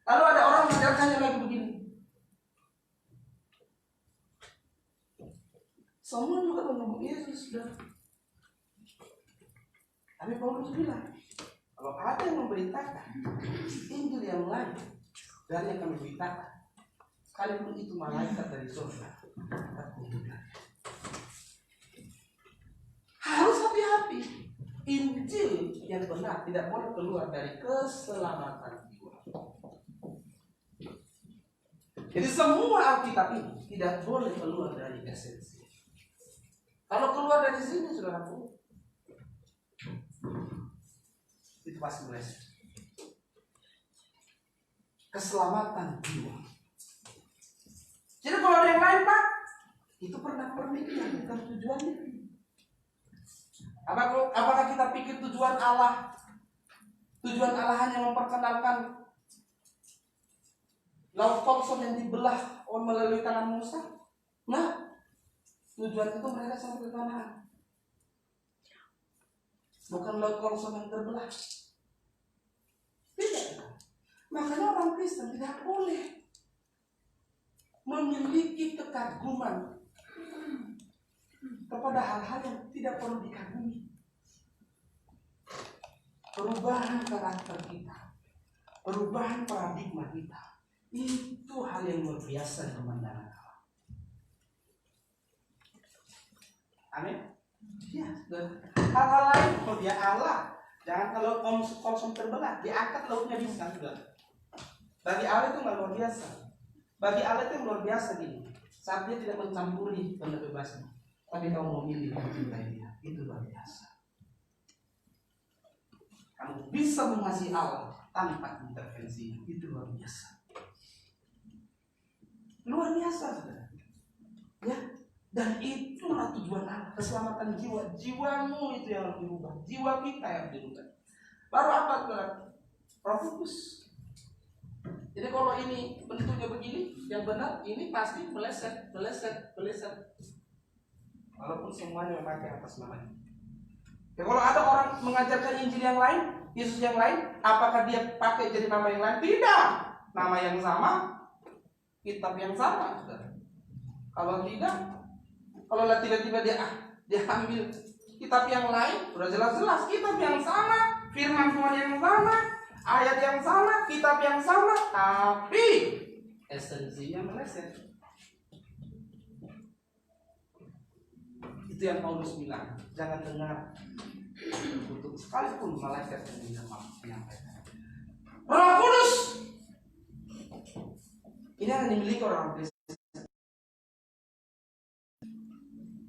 Lalu ada orang mengajarkannya lagi begini. Semua juga menunggu Yesus sudah. Tapi Paulus bilang, kalau ada yang memberitakan Injil yang lain dari yang kami beritakan, sekalipun itu malaikat dari surga, harus hati-hati. Injil yang benar tidak boleh keluar dari keselamatan jiwa. Jadi semua Alkitab ini tidak boleh keluar dari esensi. Kalau keluar dari sini sudah aku, itu pasti meleset. Keselamatan jiwa. Jadi kalau ada yang lain Pak, itu pernak-pernik yang bukan tujuannya. Apakah kita pikir tujuan Allah hanya memperkenalkan Laut Kolson yang dibelah melalui tangan Musa? Nah, tujuan itu mereka sampai ke Kanaan. Bukan Laut Kolson yang terbelah. Tidak. Makanya orang Kristen tidak boleh memiliki kekaguman kepada hal-hal yang tidak perlu dikagumi. Perubahan karakter kita, perubahan paradigma kita, itu hal yang luar biasa di pemandangan Allah. Amin. Ya, hal-hal lain kalau dia Allah, jangan kalau konsum terbelah, diangkat lautnya bisa juga. Bagi Allah itu nggak luar biasa. Bagi Allah itu luar biasa gini. Saat dia tidak mencampuri kebebasan, tapi kamu memilih mencintai dia, itu luar biasa. Kamu bisa mengasihi Allah tanpa intervensi, itu luar biasa. Luar biasa, saudara. Ya, dan itulah tujuan Allah, keselamatan jiwa. Jiwamu itu yang harus dirubah, jiwa kita yang dirubah. Baru apa, saudara? Roh Kudus. Jadi kalau ini bentuknya begini, yang benar ini pasti meleset. Walaupun semuanya memakai atas namanya. Ya, kalau ada orang mengajarkan Injil yang lain, Yesus yang lain, apakah dia pakai jadi nama yang lain? Tidak. Nama yang sama, kitab yang sama, saudara. Kalau tidak, kalau tiba-tiba dia ambil kitab yang lain, sudah jelas-jelas kitab yang sama, firman Tuhan yang sama, ayat yang sama, kitab yang sama, tapi esensinya meleset. Itu yang Paulus bilang, jangan dengar untuk sekalipun malaikat yang menyampaikan. Roh Kudus ini yang dimiliki orang Kristen.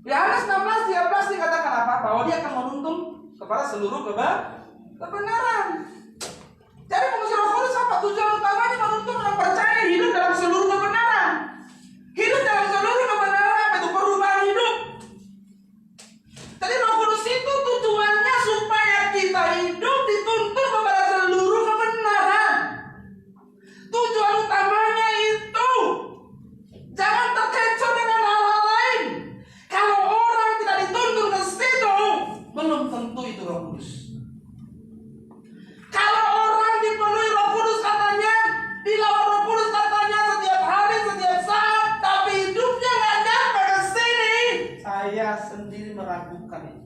Yohanes 16:13 dikatakan apa? Bahwa dia akan menuntun kepada seluruh kebenaran. Jadi fungsi Roh Kudus apa? Tujuan utamanya menuntun orang percaya hidup dalam seluruh kebenaran. Hidup dalam seluruh kebenaran apa itu? Perubahan hidup. Jadi Roh Kudus itu tujuannya supaya kita hidup dituntun kepada seluruh kebenaran. Tujuan utamanya itu. Jangan terkecoh dengan hal-hal lain. Kalau orang tidak dituntun ke situ, belum tentu itu Roh Kudus. Kalau orang dipenuhi Roh Kudus katanya, dilawan Roh Kudus katanya setiap hari, setiap saat, tapi hidupnya nggak nyampe ke sini, saya sendiri meragukan itu.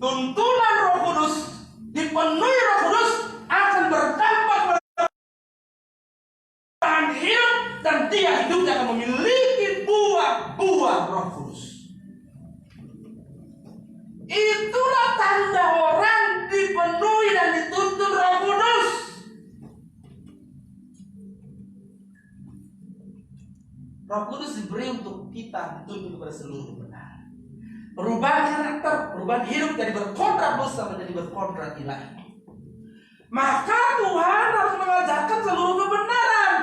Tuntunan Roh Kudus, dipenuhi Roh Kudus akan berdampak pada hidup dan dia hidupnya akan memiliki buah-buah Roh Kudus. Itulah tanda orang dipenuhi dan dituntun Roh Kudus. Roh Kudus diberi untuk kita dituntun kepada seluruh benar. Perubahan karakter, perubahan hidup dari berkodrat dosa menjadi berkodrat ilahi. Maka Tuhan harus mengajarkan seluruh kebenaran.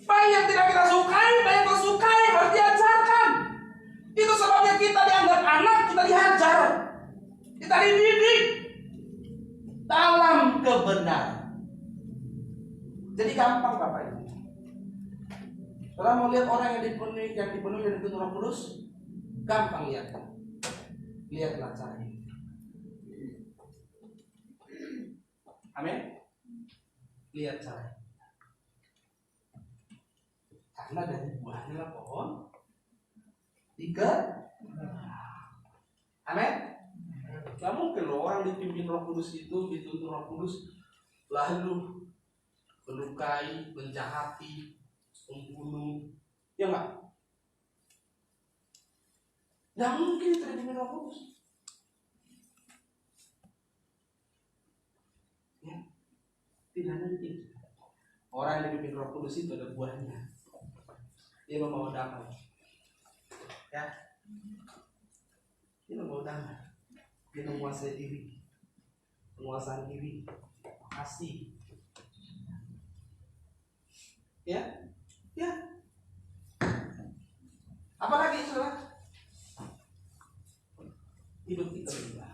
Baik yang tidak kita sukai, baik yang kita sukai harus diajarkan. Itu sebabnya kita dianggap anak, kita dihajar, kita dididik dalam kebenaran. Jadi gampang Bapak Ibu. Kalau mau lihat orang yang dipenuhi dan dituntun Roh Kudus, Gampang lihat. Lihatlah caranya. Amin. Lihat caranya. Karena dari buahnya lah pohon tiga. Amin. Gak mungkin loh orang dipimpin Roh Kudus itu, dituntun Roh Kudus, lalu melukai, menjahati, membunuh. Ya enggak? Gak mungkin itu dipimpin Roh Kudus. Ya. Tidak mungkin. Orang yang dipimpin Roh Kudus itu ada buahnya. Dia membawa damai. Ya. Dia membawa damai. Dia menguasai diri. Penguasaan diri. Kasih. Ya. Ya. Apalagi saudara? Hidup kita berubah.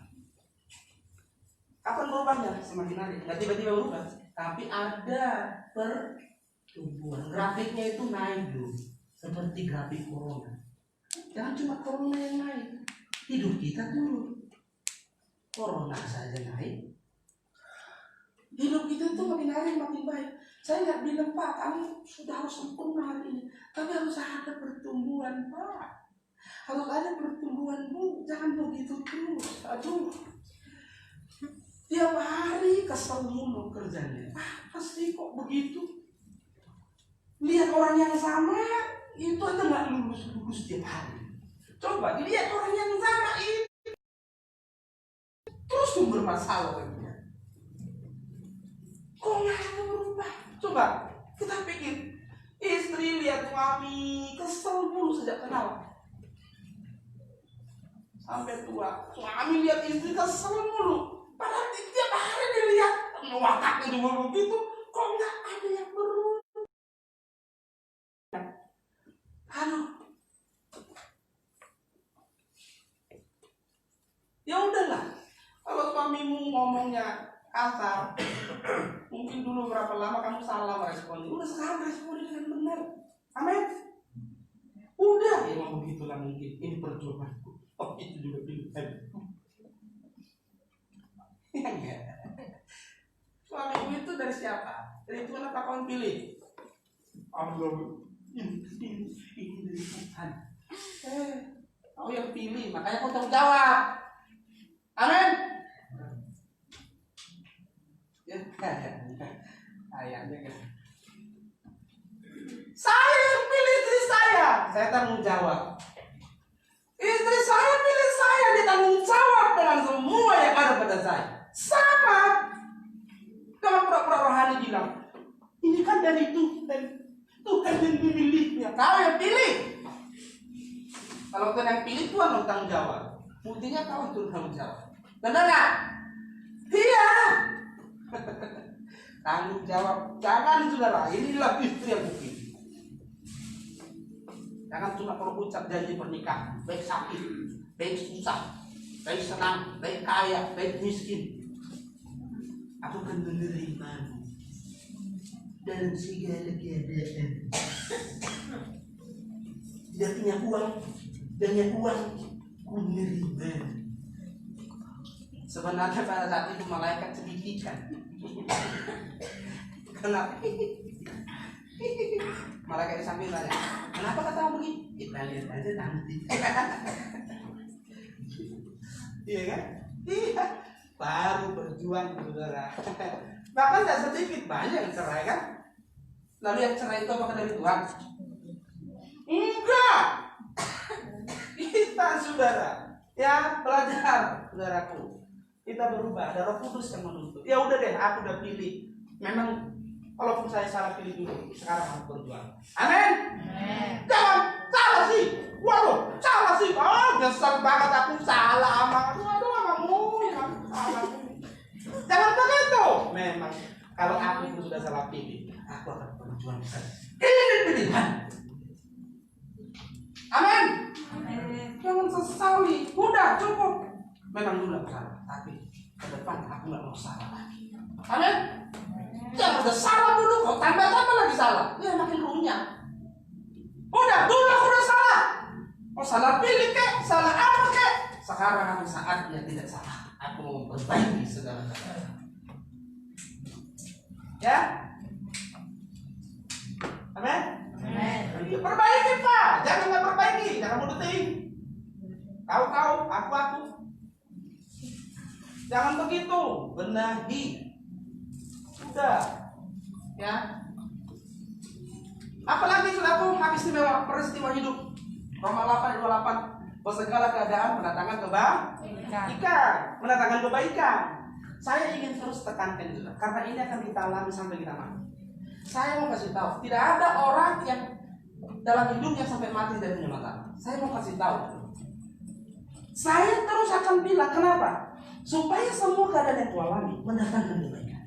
Kapan berubahnya? Semakin hari. Nggak tiba-tiba berubah. Tapi ada pertumbuhan. Grafiknya itu naik dulu. Seperti grafik corona. Jangan cuma corona yang naik. Hidup kita turun. Corona saja naik. Hidup kita tuh makin hari makin baik. Saya nggak bilang, Pak, kamu sudah harus sempurna hari ini. Tapi harus ada pertumbuhan, Pak. Harus ada pertumbuhan, Bu. Jangan begitu terus. Aduh. Tiap hari kesel mulu kerjanya. Apa sih kok begitu? Lihat orang yang sama, itu aja nggak lulus tiap hari. Coba dilihat orang yang sama itu. Terus sumber masalah lagi. Kok nggak berubah? Coba kita pikir. Istri lihat suami kesel mulu sejak kenal. Sampai tua, suami lihat istri kesel mulu. Padahal tiap hari dilihat wataknya juga begitu. Kok nggak ada yang berubah? Aduh. Ya udahlah. Kalau suamimu ngomongnya kasar, mungkin dulu berapa lama kamu salah meresponnya. Udah sekarang responnya dengan benar. Amin. Udah. Ya mau begitulah mungkin. Ini perjuanganku. Oh itu juga pilihan. Suamimu itu dari siapa? Dari Tuhan apa kau pilih? Allah. Ini dari Tuhan. Kau yang pilih, makanya kau tanggung jawab. Amin. Ya, ayahnya kan. Saya yang pilih istri saya tanggung jawab. Istri saya pilih saya, dia tanggung jawab dengan semua yang ada pada saya. Sama. Kalau pura-pura rohani bilang, ini kan dari Tuhan yang memilihnya. Kau yang pilih. Kalau Tuhan yang pilih, Tuhan yang tanggung jawab. Buktinya kau itu tanggung jawab. Benar nggak? Iya. Tanggung jawab. Jangan saudara, inilah istri yang pilih. Jangan cuma perlu ucap janji pernikahan. Baik sakit, baik susah, baik senang, baik kaya, baik miskin. Aku akan menerimamu dalam segala keadaan. Tidak punya uang, banyak uang, ku menerima. Sebenarnya pada saat itu malaikat sedikitkan. Kenapa? Malaikat di samping tanya, kenapa katamu begitu? Kita lihat aja nanti. Iya kan? Iya. Baru berjuang saudara. Bahkan tidak sedikit, banyak yang cerai kan? Lalu yang cerai itu apakah dari Tuhan? Enggak. Kita saudara, ya belajar saudaraku. Kita berubah, ada Roh Kudus yang menuntut. Ya udah deh, aku udah pilih. Memang walaupun saya salah pilih dulu, sekarang aku berjuang. Amin. Jangan salah sih. Waduh, salah sih. Oh, besar banget aku salah sama. Waduh, kamu yang salah. Jangan begitu. Memang kalau aku itu sudah salah pilih, aku akan berjuang besar. Ini pilihan. Amin. Jangan sesali. Udah cukup. Memang dulu aku salah, tapi ke depan aku nggak mau salah lagi. Amin. Jangan udah salah dulu, kok tambah lagi salah. Ya makin runyam. Udah, dulu aku udah salah. Oh, salah pilih kek, salah apa kek? Sekarang aku saatnya tidak salah. Aku mau memperbaiki segala keadaan. Ya? Amin? Amin. Perbaiki Pak, jangan nggak perbaiki, jangan mudutin. Kau, aku. Jangan begitu, benahi. Sudah, ya. Apalagi saudaraku, hak istimewa peristiwa hidup. Roma 8:28. Segala keadaan mendatangkan kebaikan, mendatangkan kebaikan. Saya ingin terus tekankan itu, karena ini akan kita alami sampai kita mati. Saya mau kasih tahu, tidak ada orang yang dalam hidupnya sampai mati dari punya masalah. Saya mau kasih tahu. Saya terus akan bilang, kenapa? Supaya semua keadaan yang kau alami mendatangkan kebaikan.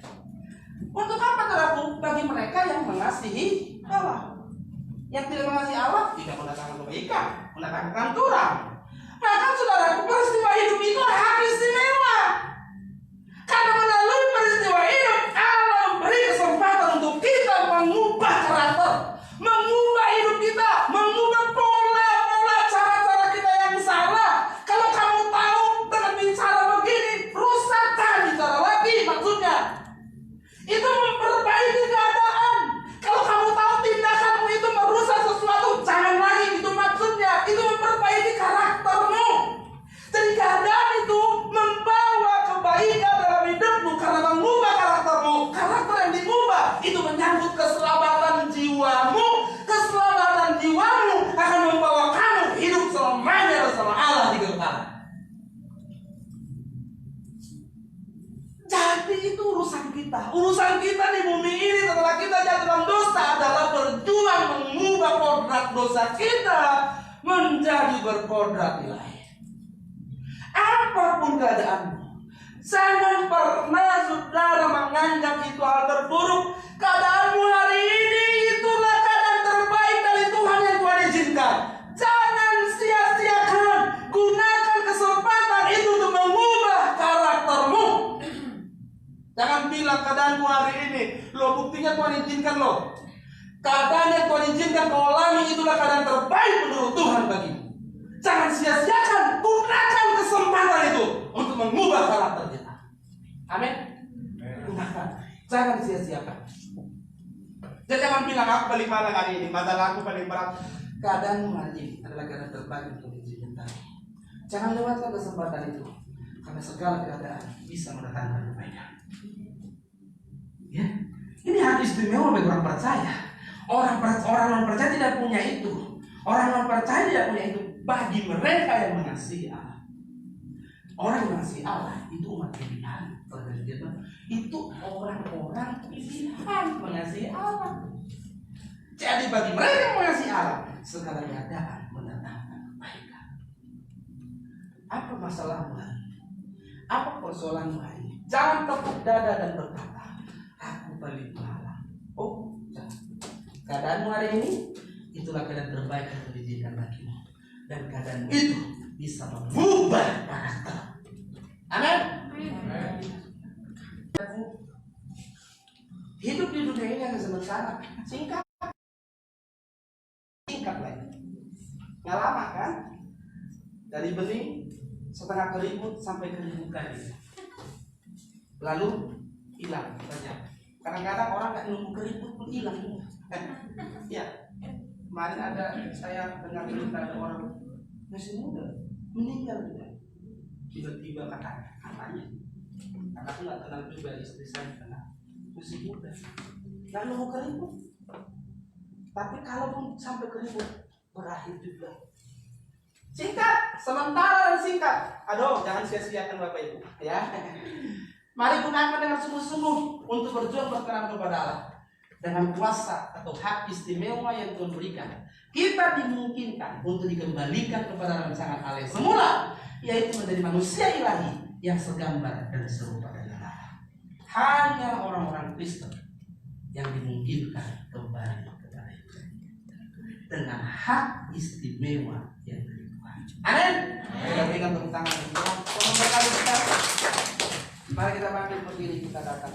Untuk apa saudaraku? Bagi mereka yang mengasihi Allah. Yang tidak mengasihi Allah tidak mendatangkan kebaikan, mendatangkan kehancuran. Maka saudaraku, peristiwa hidup itu hak istimewa. Karena melalui peristiwa hidup Allah memberi kesempatan untuk kita mengubah karakter, mengubah hidup kita, mengubah pola-pola cara-cara kita yang salah. Kalau kamu tahu dengan bicara begini, rusakkan bicara lagi maksudnya. Itu memperbaiki keadaan. Kalau kamu tahu tindakanmu itu merusak sesuatu, jangan lagi, itu maksudnya. Itu memperbaiki karaktermu. Jadi keadaan itu membawa kebaikan dalam hidupmu karena mengubah karaktermu. Karakter yang diubah itu menyangkut keselamatan jiwamu. Keselamatan jiwamu akan membawa kamu hidup selamanya bersama Allah di kekekalan. Jadi itu urusan kita. Urusan kita di bumi ini setelah kita jatuh dalam dosa adalah berjuang mengubah kodrat dosa kita menjadi berkodrat ilahi. Apapun keadaanmu, jangan pernah saudara menganggap itu hal terburuk. Keadaanmu hari ini itulah keadaan terbaik dari Tuhan yang Tuhan izinkan. Jangan sia-siakan. Gunakan kesempatan itu untuk mengubah karaktermu. Jangan bilang keadaanmu hari ini, lo buktinya Tuhan izinkan lo. Keadaan yang Tuhan izinkan kau alami itulah keadaan terbaik menurut Tuhan bagimu. Jangan sia-siakan. Gunakan kesempatan itu untuk mengubah karakter kita. Amin. Gunakan. Jangan sia-siakan. Jadi jangan bilang aku paling malang hari ini, masalah aku paling berat. Keadaanmu hari ini adalah keadaan terbaik untuk dicintai. Jangan lewatkan kesempatan itu, karena segala keadaan bisa mendatangkan kebaikan. Ya, ini hak istimewa bagi orang percaya. Orang non percaya tidak punya itu. Orang non percaya tidak punya itu. Bagi mereka yang mengasihi Allah. Orang yang mengasihi Allah itu umat pilihan. Itu orang-orang pilihan mengasihi Allah. Jadi bagi mereka yang mengasihi Allah, segala keadaan mendatangkan kebaikan. Apa masalahmu hari ini? Apa persoalanmu hari ini? Jangan tepuk dada dan berkata, aku paling malang. Oh, jangan. Keadaanmu hari ini itulah keadaan terbaik yang diizinkan bagimu. Dan keadaan itu bisa mengubah karakter. Amin. Hidup di dunia ini hanya sementara. Singkat lagi. Nggak lama kan? Dari benih setengah keriput sampai keriput lagi. Lalu hilang saja. Kadang-kadang orang nggak nunggu keriput pun hilang. Ya. Kemarin saya dengar berita ada orang masih muda meninggal juga. Tiba-tiba katanya, karena aku nggak kenal juga istri saya karena masih muda. Nggak nunggu keriput. Tapi kalaupun sampai keriput berakhir juga. Singkat, sementara dan singkat. Aduh, jangan sia-siakan Bapak Ibu, ya. Mari gunakan dengan sungguh-sungguh untuk berjuang berkenan kepada Allah. Dengan kuasa atau hak istimewa yang Tuhan berikan, kita dimungkinkan untuk dikembalikan kepada rancangan Allah yang semula, yaitu menjadi manusia ilahi yang segambar dan serupa dengan Allah. Hanya orang-orang Kristen yang dimungkinkan kembali kepada itu dengan hak istimewa yang dari Tuhan. Amin. Kita berikan tepuk tangan untuk Tuhan. Mari kita bangkit berdiri, kita datang.